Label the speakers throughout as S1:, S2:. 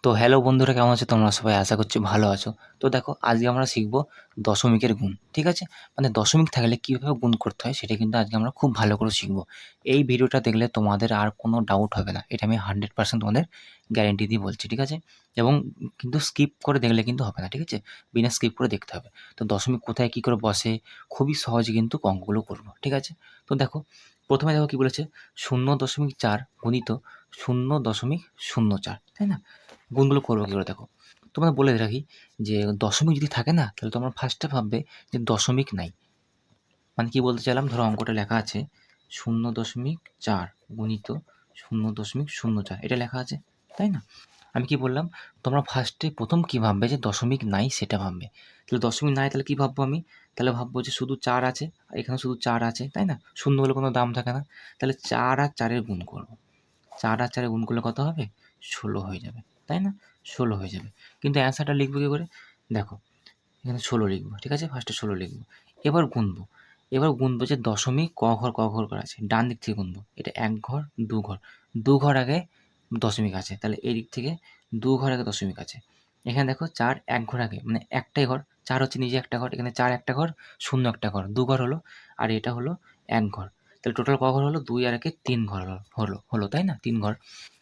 S1: তো হ্যালো বন্ধুরা, কেমন আছো তোমরা সবাই? আশা করছি ভালো আছো। তো দেখো, আজকে আমরা শিখব দশমিকের গুণ। ঠিক আছে? মানে দশমিক থাকলে কীভাবে গুণ করতে হয় সেটা কিন্তু আজকে আমরা খুব ভালো করে শিখব। এই ভিডিওটা দেখলে তোমাদের আর কোনো ডাউট হবে না। এটা আমি 100% তোমাদের গ্যারেন্টি দিয়ে বলছি। ঠিক আছে? এবং কিন্তু স্কিপ করে দেখলে কিন্তু হবে না। ঠিক আছে? বিনা স্কিপ করে দেখতে হবে। তো দশমিক কোথায় কী করে বসে খুবই সহজে কিন্তু অঙ্কগুলো করব। ঠিক আছে? তো দেখো, প্রথমে দেখো কী বলেছে, 0.4 গুণিত 0.04, তাই না? গুণগুলো করবো কী করে দেখো। তোমাদের বলে রাখি যে দশমিক যদি থাকে না, তাহলে তোমরা ফার্স্টে ভাববে যে দশমিক নাই। মানে কি বলতে চাইলাম, ধরো অঙ্কটা লেখা আছে 0.4 গুণিত 0.04, এটা লেখা আছে, তাই না? আমি কি বললাম, তোমরা ফার্স্টে প্রথম কী ভাববে যে দশমিক নাই সেটা ভাববে। তাহলে দশমিক নাই তাহলে কী ভাববো আমি? তাহলে ভাববো যে শুধু 4 আছে, আর এখানে শুধু 4 আছে, তাই না? শূন্য হলে কোনো দাম থাকে না। তাহলে 4 আর 4 এর গুণ করবো। 4 আর 4 এর গুণ করলে কত হবে? 16 হয়ে যাবে, তাই না? 16 হয়ে যাবে। কিন্তু অ্যান্সারটা লিখবো কী করে? দেখো, এখানে 16 লিখবো, ঠিক আছে? ফার্স্টে 16 লিখবো। এবার গুনবো। এবার গুনবো যে দশমিক ক ঘর করা আছে। ডান দিক থেকে গুনবো। এটা 1 ঘর, 2 ঘর। 2 ঘর আগে দশমিক আছে। তাহলে এই দিক থেকে 2 ঘর আগে দশমিক আছে। এখানে দেখো 4 1 ঘর আগে, মানে একটাই ঘর। 4 হচ্ছে নিজে একটা ঘর। এখানে 4 একটা ঘর, 0 একটা ঘর। 2 ঘর হলো। আর এটা হলো 1 ঘর। তাহলে টোটাল ক ঘর হলো? 2 আর 1 এ 3 ঘর হলো, তাই না? 3 ঘর।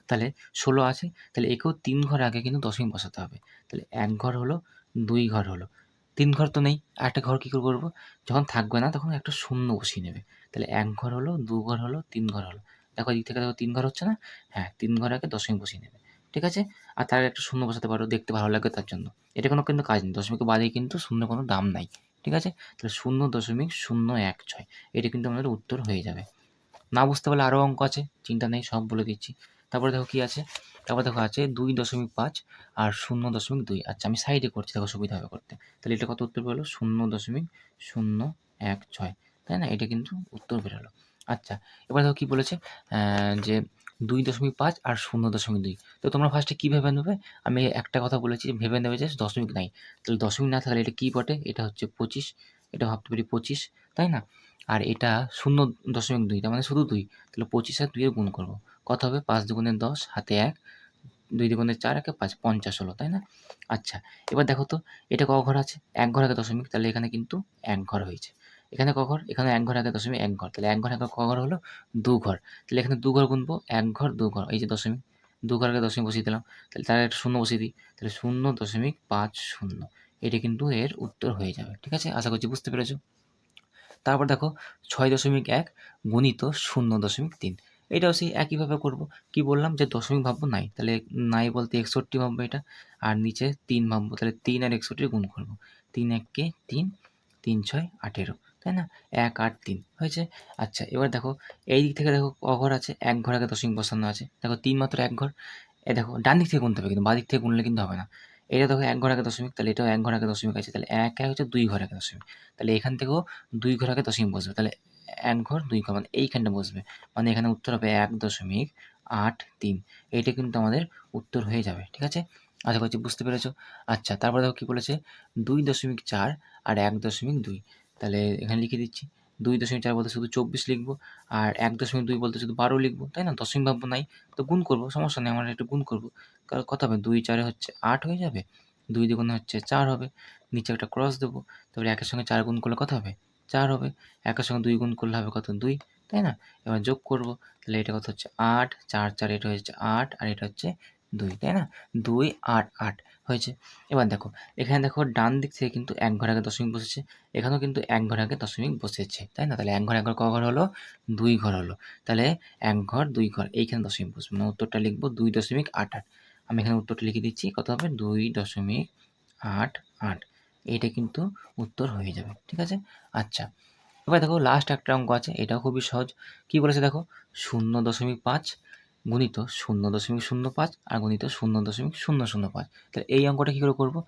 S1: তাহলে 16 আছে। তাহলে একেও 3 ঘর আগে কিন্তু দশমিক বসাতে হবে। তাহলে 1 ঘর হলো, 2 ঘর হলো। 3 ঘর তো নেই। আরেকটা ঘর কী করে করবো? যখন থাকবে না তখন একটা শূন্য বসিয়ে নেবে। তাহলে 1 ঘর হলো, 2 ঘর হলো, 3 ঘর হলো। দেখো এদিক থেকে দেখো 3 ঘর হচ্ছে না? হ্যাঁ, 3 ঘর আগে দশমিক বসিয়ে নেবে। ঠিক আছে? আর তার আগে একটা শূন্য বসাতে পারো, দেখতে ভালো লাগবে তার জন্য। এটা কোনো কিন্তু কাজ নেই। দশমিকের বাদেই কিন্তু শূন্যের কোনো দাম নাই। ঠিক আছে? তাহলে 0.016, এটা কিন্তু আমাদের উত্তর হয়ে যাবে। না বুঝতে পারলে আরও অঙ্ক আছে, চিন্তা নেই, সব বলে দিচ্ছি। তারপরে দেখো কী আছে? তারপর দেখো আছে 2.5 আর 0.2। আচ্ছা, আমি সাইডে করছি, দেখো সুবিধা হবে করতে। তাহলে এটা কত উত্তর বেরোলো? 0.016, তাই না? এটা কিন্তু উত্তর বেরোলো। আচ্ছা, এবার দেখো কী বলেছে, যে 2.5 আর 0.2। তো তোমরা ফার্স্টে কী ভেবে নেবে? আমি একটা কথা বলেছি, ভেবে নেবে যে দশমিক নাই। তাহলে দশমিক না থাকলে এটা কী বটে? এটা হচ্ছে 25। এটা ভাবতে পারি 25, তাই না? আর এটা 0.2, তার মানে শুধু 2। তাহলে 25 আর 2 এর গুণ করবো। কত হবে? 5 দুগুণে 10, হাতে 1, 2 দুগুণে 4, একে 5, 50 হলো, তাই না? আচ্ছা, এবার দেখো তো, এটা ক ঘর আছে? 1 ঘর আগে দশমিক, তাহলে এখানে কিন্তু 1 ঘর হয়েছে। এখানে ক ঘর? এখানে 1 ঘর আগে দশমিক, 1 ঘর। তাহলে 1 ঘর আগে ক ঘর হলো? 2 ঘর। তাহলে এখানে 2 ঘর গুনবো, 1 ঘর, 2 ঘর। এই যে দশমিক, 2 ঘর আগে দশমিক বসিয়ে দিলাম। তাহলে তার একটা শূন্য বসিয়ে দিই। তাহলে 0.50, এটা কিন্তু এর উত্তর হয়ে যাবে। ঠিক আছে? আশা করছি বুঝতে পেরেছো। তারপর দেখো 6.1 গুণিত 0.3, এটাও সেই একইভাবে করব। কি বললাম? যে দশমিক ভাববো নাই, তাহলে নাই বলতে 61 ভাববো এটা, আর নিচে 3 ভাববো, তাহলে 3 আর 61 গুণ করবো। 3 1 3, 3 6 18, তাই না? 1 8 3 হয়েছে। আচ্ছা, এবার দেখো এই দিক থেকে দেখো ক ঘর আছে? 1 ঘর আগে দশমিক বসানো আছে। দেখো 3 মাত্র 1 ঘর। এ দেখো ডান দিক থেকে গুনতে হবে, কিন্তু বাঁ দিক থেকে গুনলে কিন্তু হবে না। এটা দেখো 1 ঘর আগে দশমিক, তাহলে এটাও 1 ঘর আগে দশমিক আছে। তাহলে 1 হচ্ছে 2 ঘর আগে দশমিক। তাহলে এখান থেকেও 2 ঘর আগে দশমিক বসবে। তাহলে 1 ঘর 2 ঘর, মানে এইখানটা বসবে। মানে এখানে উত্তর হবে 1.83। এইটা কিন্তু আমাদের উত্তর হয়ে যাবে। ঠিক আছে? আশা করছি বুঝতে পেরেছো। আচ্ছা, তারপরে দেখো কী বলেছে? 2.4 আর 1.2। তাহলে এখানে লিখে দিচ্ছি। 2.4 বলতে শুধু 24 লিখবো, আর 1.2 বলতে শুধু 12 লিখবো, তাই না? দশমিক ভাববো নাই, তো গুণ করবো, সমস্যা নেই। আমরা একটু গুণ করবো। কারণ কত হবে? 2 4 হচ্ছে 8 হয়ে যাবে। 2 দুগুণে হচ্ছে 4 হবে। নিচে একটা ক্রস দেবো। তারপরে 1 এর সঙ্গে 4 গুণ করলে কত হবে? 4 হবে। 1 এর সঙ্গে 2 গুণ করলে হবে কত? 2, তাই না? এবার যোগ করবো। তাহলে এটা কত হচ্ছে? 8, 4 4, এটা হচ্ছে 8, আর এটা হচ্ছে 2, তাই না? 2 8 8 হয়েছে। এবার দেখো, এখানে দেখো ডান দিক থেকে কিন্তু 1 ঘর আগে দশমিক বসেছে। এখানেও কিন্তু 1 ঘর আগে দশমিক বসেছে, তাই না? তাহলে 1 ঘর 1 ঘর ক ঘর হলো? 2 ঘর হলো। তাহলে 1 ঘর 2 ঘর, এইখানে দশমিক বসবে। মানে উত্তরটা লিখবো 2.88। আমি এখানে উত্তরটা লিখে দিচ্ছি। কত হবে? 2.88। এইটা কিন্তু উত্তর হয়ে যাবে। ঠিক আছে? আচ্ছা, এবার দেখো লাস্ট একটা অঙ্ক আছে, এটাও খুবই সহজ। কি বলেছে দেখো? 0.5 গুণিত 0.05 আর গুণিত 0.005। তাহলে এই অঙ্কটা কী করে করবো?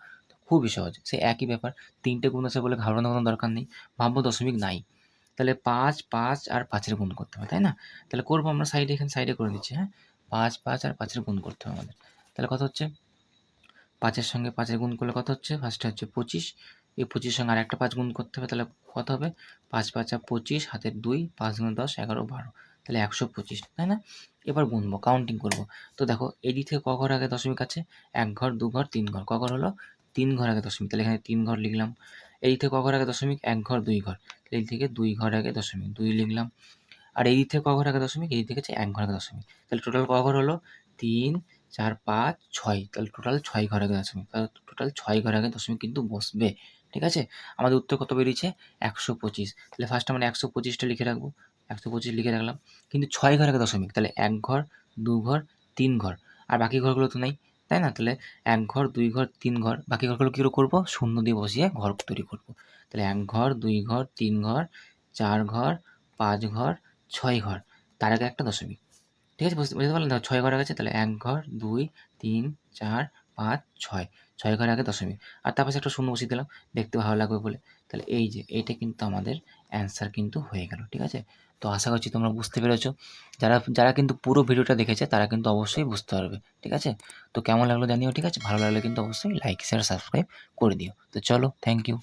S1: খুবই সহজ, সে একই ব্যাপার। 3টে গুণ আছে বলে ঘাবড়ানোর কোনো দরকার নেই। ভাববো দশমিক নাই। তাহলে 5 5 আর 5 এর গুণ করতে হবে, তাই না? তাহলে করবো আমরা সাইডে, এখানে সাইডে করে দিচ্ছি, হ্যাঁ? 5 5 আর 5 এর গুণ করতে হবে আমাদের। তাহলে কত হচ্ছে? 5 এর সঙ্গে 5 এর গুণ করলে কত হচ্ছে? ফার্স্টে হচ্ছে 25। এই 25 এর সঙ্গে আরেকটা 5 গুণ করতে হবে, তাহলে কত হবে? 5 5 আর 25, হাতের 2, 5 গুণে 10, 11 12, তাহলে 125, তাই না? এবার গুনবো, কাউন্টিং করব। তো দেখো এই দিক থেকে ক ঘর আগে দশমিক আছে? ১ ঘর, ২ ঘর, ৩ ঘর। ক ঘর হলো? ৩ ঘর আগে দশমিক। তাহলে এখানে ৩ ঘর লিখলাম। এই দিক থেকে ক ঘর আগে দশমিক? ১ ঘর, ২ ঘর। তাহলে এই দিক থেকে ২ ঘর আগে দশমিক, ২ লিখলাম। আর এই দিক থেকে ক ঘর আগে দশমিক? এই দিক থেকে হচ্ছে ১ ঘর আগে দশমিক। তাহলে টোটাল ক ঘর হলো? ৩, ৪, ৫, ৬। তাহলে টোটাল ৬ ঘর আগে দশমিক। তাহলে টোটাল ৬ ঘর আগে দশমিক কিন্তু বসবে। ঠিক আছে? আমাদের উত্তর কত বেরিয়েছে? ১২৫। তাহলে ফার্স্টে আমরা ১২৫টা লিখে রাখবো। ১২৫ লিখে রাখলাম। কিন্তু ৬ ঘর আগে দশমিক। তাহলে ১ ঘর, ২ ঘর, ৩ ঘর। আর বাকি ঘরগুলো তো নেই। তাই না? তাহলে ১ ঘর, ২ ঘর, ৩ ঘর। বাকি ঘরগুলো কী করে করবো? শূন্য দিয়ে বসিয়ে ঘর তৈরি করবো। তাহলে ১ ঘর, ২ ঘর, ৩ ঘর, ৪ ঘর, ৫ ঘর, ৬ ঘর। তার আগে একটা দশমিক। ঠিক আছে? বুঝতে পারলেন তো? ৬ ঘর আগে আছে। তাহলে ১ ঘর, ২, ৩, ৪, ৫, ৬। ৬ ঘর আগে দশমিক। আর তার পাশে একটা শূন্য বসিয়ে দিলাম, দেখতে ভালো লাগবে বলে। তাহলে এই যে এইটা কিন্তু আমাদের অ্যান্সার কিন্তু হয়ে গেল। ঠিক আছে? তো আশা করছি তোমরা বুঝতে পেরেছো। যারা যারা কিন্তু পুরো ভিডিওটা দেখেছে তারা কিন্তু অবশ্যই বুঝতে পারবে। ঠিক আছে? তো কেমন লাগলো জানিও। ঠিক আছে? ভালো লাগলে কিন্তু অবশ্যই লাইক, শেয়ার, সাবস্ক্রাইব করে দিও। তো চলো, থ্যাংক ইউ।